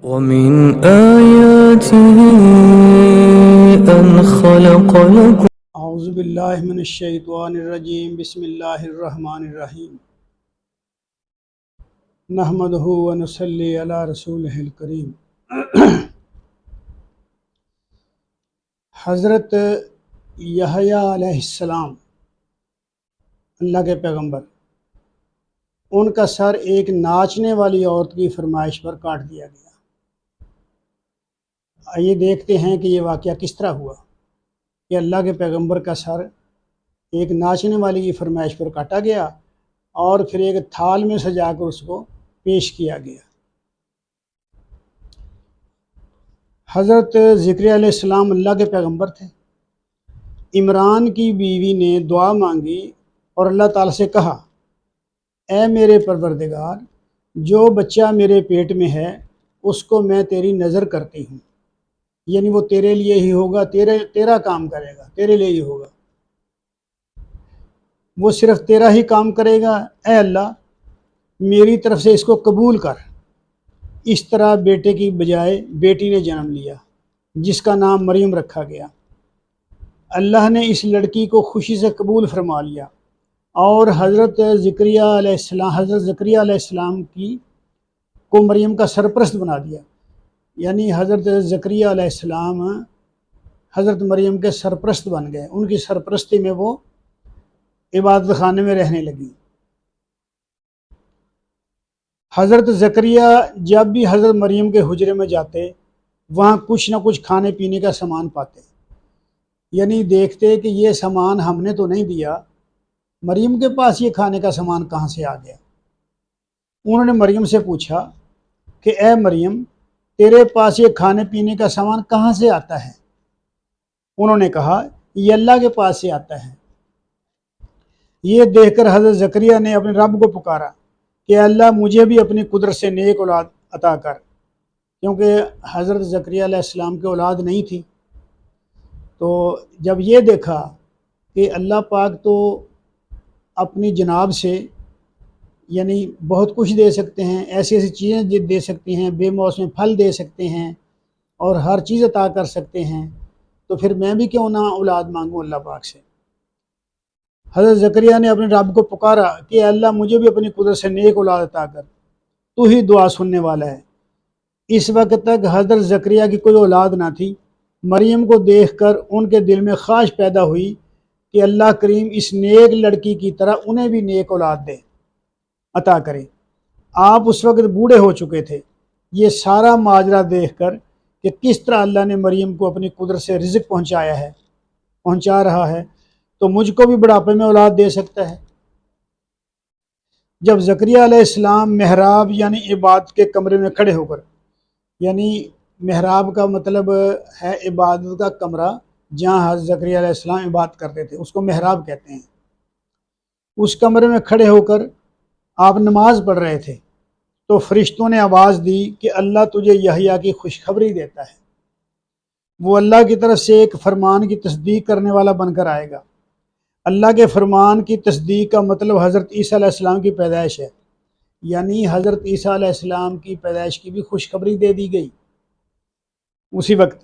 ومن آياته أن خلق لكم اعوذ باللہ من الشیطان الرجیم بسم اللہ الرحمن الرحیم نحمدہ ونصلی علی رسولہ الکریم۔ حضرت یحییٰ علیہ السلام اللہ کے پیغمبر، ان کا سر ایک ناچنے والی عورت کی فرمائش پر کاٹ دیا گیا۔ آئیے دیکھتے ہیں کہ یہ واقعہ کس طرح ہوا کہ اللہ کے پیغمبر کا سر ایک ناچنے والی کی فرمائش پر کاٹا گیا اور پھر ایک تھال میں سجا کر اس کو پیش کیا گیا۔ حضرت زکریا علیہ السلام اللہ کے پیغمبر تھے۔ عمران کی بیوی نے دعا مانگی اور اللہ تعالیٰ سے کہا، اے میرے پروردگار، جو بچہ میرے پیٹ میں ہے اس کو میں تیری نظر کرتی ہوں، یعنی وہ تیرے لیے ہی ہوگا، تیرا کام کرے گا، تیرے لیے ہی ہوگا، وہ صرف تیرا ہی کام کرے گا۔ اے اللہ، میری طرف سے اس کو قبول کر۔ اس طرح بیٹے کی بجائے بیٹی نے جنم لیا، جس کا نام مریم رکھا گیا۔ اللہ نے اس لڑکی کو خوشی سے قبول فرما لیا اور حضرت زکریا علیہ السلام کو مریم کا سرپرست بنا دیا، یعنی حضرت زکریا علیہ السلام حضرت مریم کے سرپرست بن گئے۔ ان کی سرپرستی میں وہ عبادت خانے میں رہنے لگی۔ حضرت زکریا جب بھی حضرت مریم کے حجرے میں جاتے، وہاں کچھ نہ کچھ کھانے پینے کا سامان پاتے، یعنی دیکھتے کہ یہ سامان ہم نے تو نہیں دیا، مریم کے پاس یہ کھانے کا سامان کہاں سے آ گیا۔ انہوں نے مریم سے پوچھا کہ اے مریم، تیرے پاس یہ کھانے پینے کا سامان کہاں سے آتا ہے؟ انہوں نے کہا، یہ اللہ کے پاس سے آتا ہے۔ یہ دیکھ کر حضرت زکریا نے اپنے رب کو پکارا کہ اللہ، مجھے بھی اپنی قدرت سے نیک اولاد عطا کر، کیونکہ حضرت زکریا علیہ السلام کی اولاد نہیں تھی۔ تو جب یہ دیکھا کہ اللہ پاک تو اپنی جناب سے یعنی بہت کچھ دے سکتے ہیں، ایسی ایسی چیزیں دے سکتے ہیں، بے موسم پھل دے سکتے ہیں اور ہر چیز عطا کر سکتے ہیں، تو پھر میں بھی کیوں نہ اولاد مانگوں اللہ پاک سے۔ حضرت زکریا نے اپنے رب کو پکارا کہ اللہ، مجھے بھی اپنی قدرت سے نیک اولاد عطا کر، تو ہی دعا سننے والا ہے۔ اس وقت تک حضرت زکریا کی کوئی اولاد نہ تھی۔ مریم کو دیکھ کر ان کے دل میں خواہش پیدا ہوئی کہ اللہ کریم اس نیک لڑکی کی طرح انہیں بھی نیک اولاد دے، عطا کرے۔ آپ اس وقت بوڑھے ہو چکے تھے۔ یہ سارا ماجرا دیکھ کر کہ کس طرح اللہ نے مریم کو اپنی قدرت سے رزق پہنچا رہا ہے، تو مجھ کو بھی بڑھاپے میں اولاد دے سکتا ہے۔ جب زکریا علیہ السلام محراب یعنی عبادت کے کمرے میں کھڑے ہو کر، یعنی محراب کا مطلب ہے عبادت کا کمرہ جہاں حضرت زکریا علیہ السلام عبادت کرتے تھے، اس کو محراب کہتے ہیں۔ اس کمرے میں کھڑے ہو کر آپ نماز پڑھ رہے تھے تو فرشتوں نے آواز دی کہ اللہ تجھے یحییٰ کی خوشخبری دیتا ہے، وہ اللہ کی طرف سے ایک فرمان کی تصدیق کرنے والا بن کر آئے گا۔ اللہ کے فرمان کی تصدیق کا مطلب حضرت عیسیٰ علیہ السلام کی پیدائش ہے، یعنی حضرت عیسیٰ علیہ السلام کی پیدائش کی بھی خوشخبری دے دی گئی۔ اسی وقت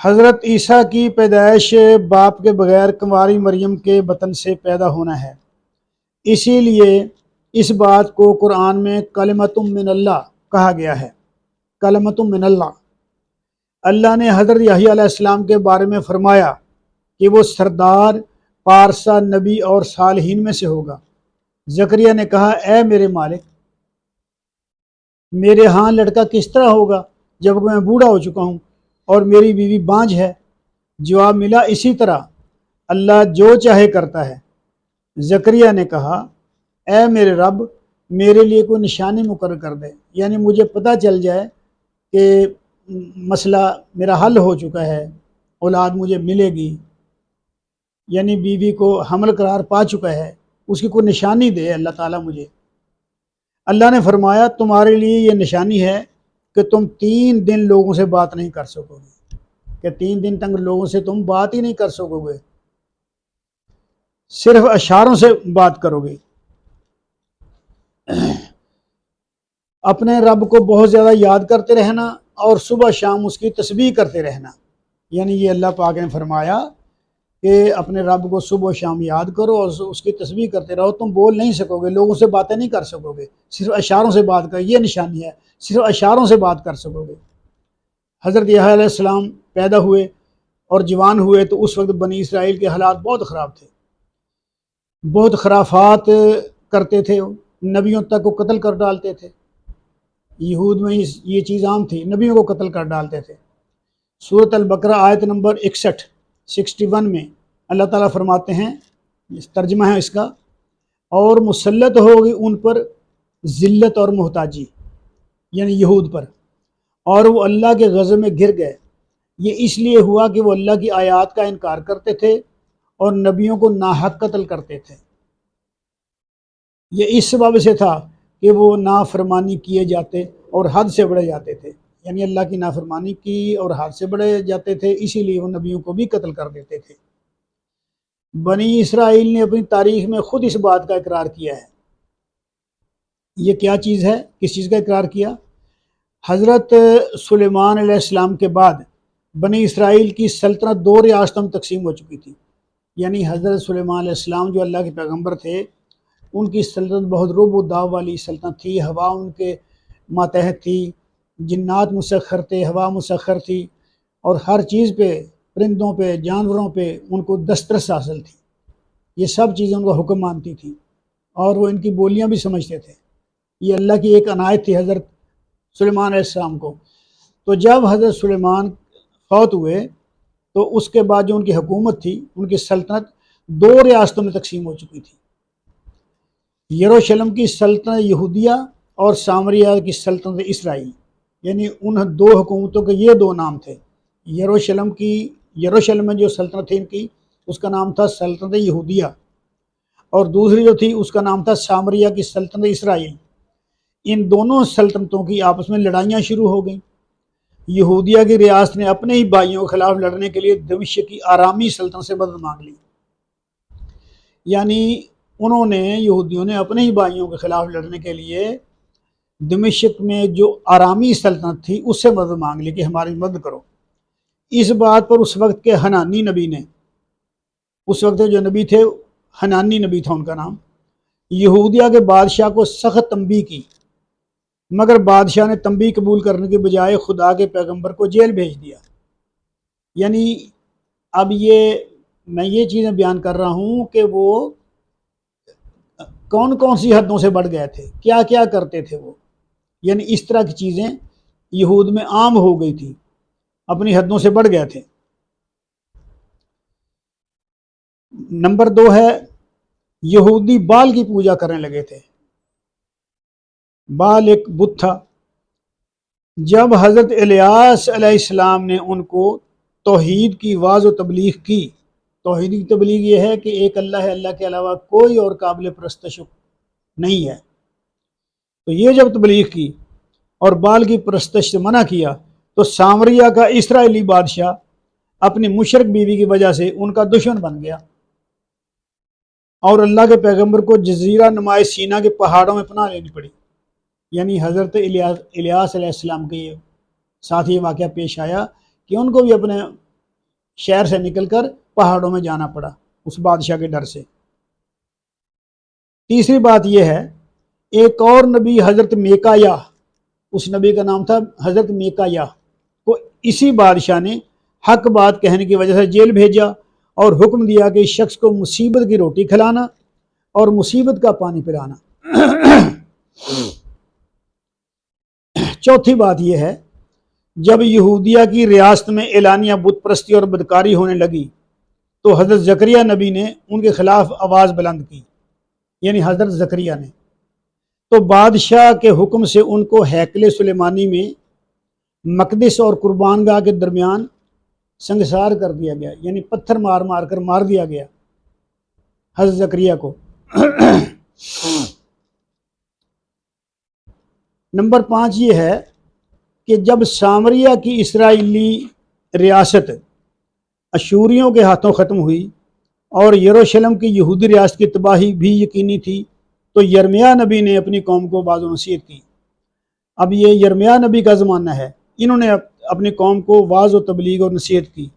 حضرت عیسیٰ کی پیدائش باپ کے بغیر کنواری مریم کے بطن سے پیدا ہونا ہے، اسی لیے اس بات کو قرآن میں کلمۃ من اللہ کہا گیا ہے۔ کلمۃ من اللہ، اللہ نے حضرت یحییٰ علیہ السلام کے بارے میں فرمایا کہ وہ سردار، پارسا، نبی اور صالحین میں سے ہوگا۔ زکریا نے کہا، اے میرے مالک، میرے ہاں لڑکا کس طرح ہوگا جب میں بوڑھا ہو چکا ہوں اور میری بیوی بانجھ ہے؟ جواب ملا، اسی طرح اللہ جو چاہے کرتا ہے۔ زکریا نے کہا، اے میرے رب، میرے لیے کوئی نشانی مقرر کر دے، یعنی مجھے پتہ چل جائے کہ مسئلہ میرا حل ہو چکا ہے، اولاد مجھے ملے گی، یعنی بیوی کو حمل قرار پا چکا ہے، اس کی کوئی نشانی دے اللہ تعالیٰ مجھے۔ اللہ نے فرمایا، تمہارے لیے یہ نشانی ہے کہ تم 3 دن لوگوں سے بات نہیں کر سکو گے، کہ 3 دن تک لوگوں سے تم بات ہی نہیں کر سکو گے، صرف اشاروں سے بات کرو گے۔ اپنے رب کو بہت زیادہ یاد کرتے رہنا اور صبح شام اس کی تسبیح کرتے رہنا. یعنی یہ اللہ پاک نے فرمایا کہ اپنے رب کو صبح و شام یاد کرو اور اس کی تسبیح کرتے رہو. تم بول نہیں سکو گے، لوگوں سے باتیں نہیں کر سکو گے، صرف اشاروں سے بات کر، یہ نشانی ہے، صرف اشاروں سے بات کر سکو گے. حضرت یحییٰ علیہ السلام پیدا ہوئے اور جوان ہوئے تو اس وقت بنی اسرائیل کے حالات بہت خراب تھے، بہت خرافات کرتے تھے، نبیوں تک کو قتل کر ڈالتے تھے. یہود میں یہ چیز عام تھی، نبیوں کو قتل کر ڈالتے تھے. سورۃ البقرہ آیت نمبر 61 میں اللہ تعالیٰ فرماتے ہیں، ترجمہ ہے اس کا، اور مسلط ہوگی ان پر ذلت اور محتاجی، یعنی یہود پر، اور وہ اللہ کے غضب میں گر گئے. یہ اس لیے ہوا کہ وہ اللہ کی آیات کا انکار کرتے تھے اور نبیوں کو ناحق قتل کرتے تھے. یہ اس سبب سے تھا کہ وہ نافرمانی کیے جاتے اور حد سے بڑھے جاتے تھے، یعنی اللہ کی نافرمانی کی اور حد سے بڑھے جاتے تھے، اسی لیے وہ نبیوں کو بھی قتل کر دیتے تھے. بنی اسرائیل نے اپنی تاریخ میں خود اس بات کا اقرار کیا ہے. یہ کیا چیز ہے؟ کس چیز کا اقرار کیا؟ حضرت سلیمان علیہ السلام کے بعد بنی اسرائیل کی سلطنت 2 ریاستوں میں تقسیم ہو چکی تھی. یعنی حضرت سلیمان علیہ السلام جو اللہ کے پیغمبر تھے، ان کی سلطنت بہت رعب و داو والی سلطنت تھی. ہوا ان کے ماتحت تھی، جنات مسخر تھے، ہوا مسخر تھی، اور ہر چیز پہ، پرندوں پہ، جانوروں پہ ان کو دسترس حاصل تھی. یہ سب چیزیں ان کا حکم مانتی تھی اور وہ ان کی بولیاں بھی سمجھتے تھے. یہ اللہ کی ایک عنایت تھی حضرت سلیمان علیہ السلام کو. تو جب حضرت سلیمان فوت ہوئے تو اس کے بعد جو ان کی حکومت تھی، ان کی سلطنت 2 ریاستوں میں تقسیم ہو چکی تھی. یروشلم کی سلطنت یہودیہ اور سامریہ کی سلطنت اسرائیل. یعنی ان 2 حکومتوں کے یہ 2 نام تھے. یروشلم میں جو سلطنت تھی ان کی، اس کا نام تھا سلطنت یہودیہ، اور دوسری جو تھی اس کا نام تھا سامریہ کی سلطنت اسرائیل. ان دونوں سلطنتوں کی آپس میں لڑائیاں شروع ہو گئیں. یہودیہ کی ریاست نے اپنے ہی بھائیوں کے خلاف لڑنے کے لیے دمشق کی آرامی سلطنت سے مدد مانگ لی. یعنی انہوں نے، یہودیوں نے اپنے ہی بھائیوں کے خلاف لڑنے کے لیے دمشق میں جو آرامی سلطنت تھی اس سے مدد مانگ لی کہ ہماری مدد کرو. اس بات پر اس وقت کے حنانی نبی نے، اس وقت جو نبی تھے حنانی نبی تھا ان کا نام، یہودیہ کے بادشاہ کو سخت تنبیہ کی، مگر بادشاہ نے تنبیہ قبول کرنے کے بجائے خدا کے پیغمبر کو جیل بھیج دیا. یعنی اب میں یہ چیزیں بیان کر رہا ہوں کہ وہ کون کون سی حدوں سے بڑھ گئے تھے، کیا کیا کرتے تھے وہ. یعنی اس طرح کی چیزیں یہود میں عام ہو گئی تھی، اپنی حدوں سے بڑھ گئے تھے. نمبر 2 ہے، یہودی بال کی پوجا کرنے لگے تھے. بال ایک بت تھا. جب حضرت الیاس علیہ السلام نے ان کو توحید کی واضح و تبلیغ کی، توحید کی تبلیغ یہ ہے کہ ایک اللہ ہے، اللہ کے علاوہ کوئی اور قابل پرستش نہیں ہے. تو یہ جب تبلیغ کی اور بال کی پرستش سے منع کیا تو سامریہ کا اسرائیلی بادشاہ اپنی مشرک بیوی کی وجہ سے ان کا دشمن بن گیا، اور اللہ کے پیغمبر کو جزیرہ نمائے سینا کے پہاڑوں میں پناہ لینی پڑی. یعنی حضرت الیاس علیہ السلام کے ساتھ یہ واقعہ پیش آیا کہ ان کو بھی اپنے شہر سے نکل کر پہاڑوں میں جانا پڑا اس بادشاہ کے ڈر سے. تیسری بات یہ ہے، ایک اور نبی حضرت میکایا، اس نبی کا نام تھا حضرت میکایا، کو اسی بادشاہ نے حق بات کہنے کی وجہ سے جیل بھیجا اور حکم دیا کہ اس شخص کو مصیبت کی روٹی کھلانا اور مصیبت کا پانی پلانا. چوتھی بات یہ ہے، جب یہودیہ کی ریاست میں اعلانیہ بت پرستی اور بدکاری ہونے لگی تو حضرت زکریا نبی نے ان کے خلاف آواز بلند کی، یعنی حضرت زکریا نے. تو بادشاہ کے حکم سے ان کو ہیکل سلیمانی میں مقدس اور قربان گاہ کے درمیان سنگسار کر دیا گیا، یعنی پتھر مار مار کر مار دیا گیا حضرت زکریا کو. نمبر 5 یہ ہے کہ جب سامریہ کی اسرائیلی ریاست اشوریوں کے ہاتھوں ختم ہوئی اور یروشلم کی یہودی ریاست کی تباہی بھی یقینی تھی تو یرمیہ نبی نے اپنی قوم کو واضح نصیحت کی. اب یہ یرمیہ نبی کا زمانہ ہے، انہوں نے اپنی قوم کو واعظ و تبلیغ اور نصیحت کی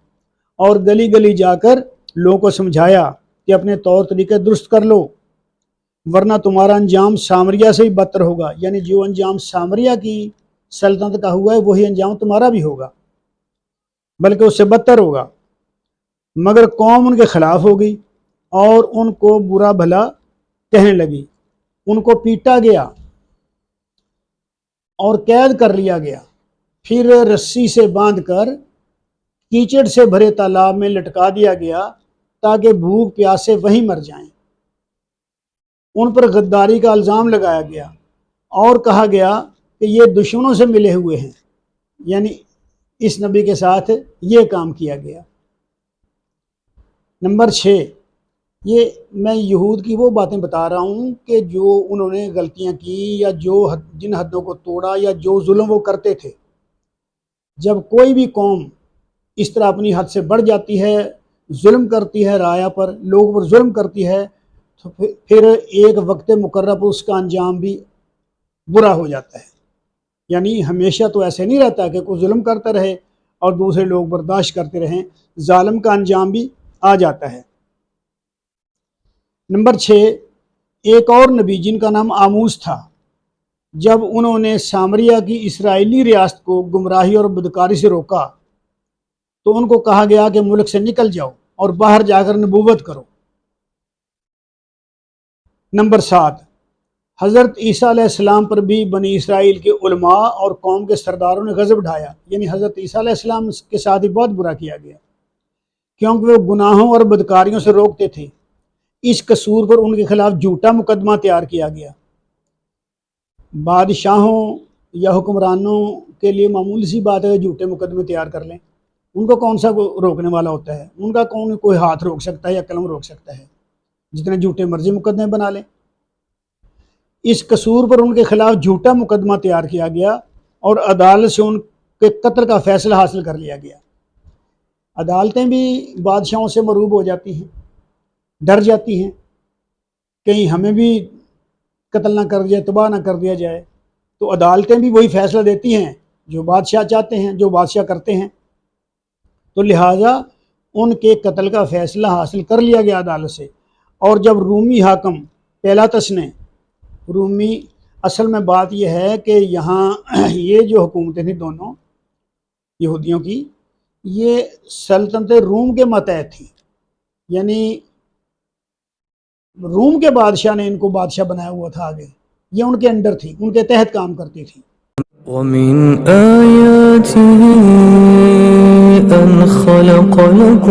اور گلی گلی جا کر لوگوں کو سمجھایا کہ اپنے طور طریقے درست کر لو، ورنہ تمہارا انجام سامریہ سے بھی بدتر ہوگا۔ یعنی جو انجام سامریہ کی سلطنت کا ہوا ہے وہی انجام تمہارا بھی ہوگا، بلکہ اس سے بدتر ہوگا۔ مگر قوم ان کے خلاف ہو گئی اور ان کو برا بھلا کہنے لگی، ان کو پیٹا گیا اور قید کر لیا گیا، پھر رسی سے باندھ کر کیچڑ سے بھرے تالاب میں لٹکا دیا گیا تاکہ بھوک پیاس سے وہیں مر جائیں۔ ان پر غداری کا الزام لگایا گیا اور کہا گیا کہ یہ دشمنوں سے ملے ہوئے ہیں، یعنی اس نبی کے ساتھ یہ کام کیا گیا۔ نمبر 6، یہ میں یہود کی وہ باتیں بتا رہا ہوں کہ جو انہوں نے غلطیاں کی یا جن حدوں کو توڑا یا جو ظلم وہ کرتے تھے۔ جب کوئی بھی قوم اس طرح اپنی حد سے بڑھ جاتی ہے، ظلم کرتی ہے، رعایا پر لوگوں پر ظلم کرتی ہے، تو پھر ایک وقت مقرر پر اس کا انجام بھی برا ہو جاتا ہے۔ یعنی ہمیشہ تو ایسے نہیں رہتا کہ کوئی ظلم کرتا رہے اور دوسرے لوگ برداشت کرتے رہیں، ظالم کا انجام بھی آ جاتا ہے۔ نمبر 6، ایک اور نبی جن کا نام آموس تھا، جب انہوں نے سامریہ کی اسرائیلی ریاست کو گمراہی اور بدکاری سے روکا تو ان کو کہا گیا کہ ملک سے نکل جاؤ اور باہر جا کر نبوت کرو۔ نمبر 7، حضرت عیسیٰ علیہ السلام پر بھی بنی اسرائیل کے علماء اور قوم کے سرداروں نے غضب ڈھایا، یعنی حضرت عیسیٰ علیہ السلام کے ساتھ بھی بہت برا کیا گیا، کیونکہ وہ گناہوں اور بدکاریوں سے روکتے تھے۔ اس قصور پر ان کے خلاف جھوٹا مقدمہ تیار کیا گیا۔ بادشاہوں یا حکمرانوں کے لیے معمولی سی بات ہے کہ جھوٹے مقدمے تیار کر لیں، ان کو کون سا روکنے والا ہوتا ہے؟ ان کا کوئی ہاتھ روک سکتا ہے یا قلم روک سکتا ہے؟ جتنے جھوٹے مرضی مقدمے بنا لیں۔ اس قصور پر ان کے خلاف جھوٹا مقدمہ تیار کیا گیا اور عدالت سے ان کے قتل کا فیصلہ حاصل کر لیا گیا۔ عدالتیں بھی بادشاہوں سے مرعوب ہو جاتی ہیں، ڈر جاتی ہیں، کہیں ہمیں بھی قتل نہ کر دیا، تباہ نہ کر دیا جائے، تو عدالتیں بھی وہی فیصلہ دیتی ہیں جو بادشاہ چاہتے ہیں، جو بادشاہ کرتے ہیں، تو لہٰذا ان کے قتل کا فیصلہ حاصل کر لیا گیا عدالت سے۔ اور جب رومی حاکم پیلاطس نے اصل میں بات یہ ہے کہ یہاں یہ جو حکومتیں تھیں دونوں یہودیوں کی، یہ سلطنت روم کے ماتحت تھی، یعنی روم کے بادشاہ نے ان کو بادشاہ بنایا ہوا تھا، آگے یہ ان کے انڈر تھی، ان کے تحت کام کرتی تھی۔ وَمِنْ آيَاتِهِ أَنْ خَلَقَ لَكُم